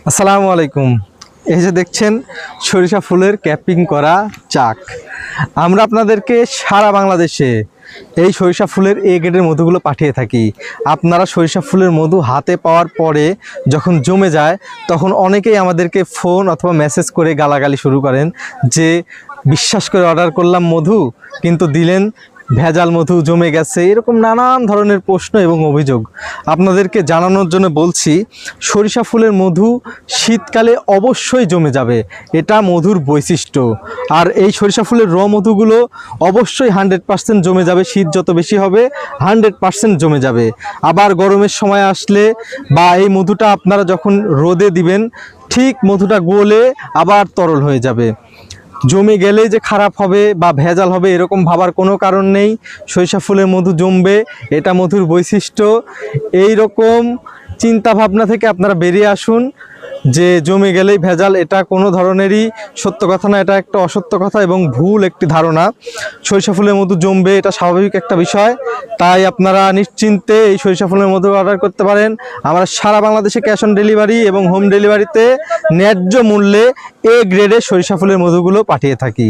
আসসালামু আলাইকুম। এই যে দেখছেন সরিষা ফুলের ক্যাপিং করা চাক। আমরা আপনাদেরকে সারা বাংলাদেশে এই সরিষা ফুলের এ গ্রেডের মধুগুলো পাঠিয়ে থাকি। আপনারা সরিষা ফুলের মধু হাতে পাওয়ার পরে যখন জমে যায় তখন অনেকেই আমাদেরকে ফোন অথবা মেসেজ করে গালাগালি শুরু করেন যে বিশ্বাস করে অর্ডার করলাম মধু, কিন্তু দিলেন ভেজাল মধু, জমে গেছে, এরকম নানান ধরনের প্রশ্ন এবং অভিযোগ। আপনাদেরকে জানানোর জন্য বলছি, সরিষা ফুলের মধু শীতকালে অবশ্যই জমে যাবে, এটা মধুর বৈশিষ্ট্য। আর এই সরিষা ফুলের মধুগুলো অবশ্যই 100% জমে যাবে। শীত যত বেশি হবে 100% জমে যাবে। আবার গরমের সময় আসলে বা এই মধুটা আপনারা যখন রোদে দিবেন, ঠিক মধুটা গলে আবার তরল হয়ে যাবে। জমে গেলেই যে খারাপ হবে বা ভেজাল হবে এরকম ভাবার কোনো কারণ নেই। সরিষা ফুলের মধু জমবে, এটা মধুর বৈশিষ্ট্য। এই রকম চিন্তা ভাবনা থেকে আপনারা বেরিয়ে আসুন যে জমে গেলেই ভেজাল, এটা কোনো ধরনেরই সত্য কথা না, এটা একটা অসত্য কথা এবং ভুল একটি ধারণা। সরিষা ফুলের মধু জমবে, এটা স্বাভাবিক একটা বিষয়। তাই আপনারা নিশ্চিন্তে এই সরিষা ফুলের মধু অর্ডার করতে পারেন। আমরা সারা বাংলাদেশে ক্যাশ অন ডেলিভারি এবং হোম ডেলিভারিতে ন্যায্য মূল্যে এ গ্রেডের সরিষা ফুলের মধুগুলো পাঠিয়ে থাকি।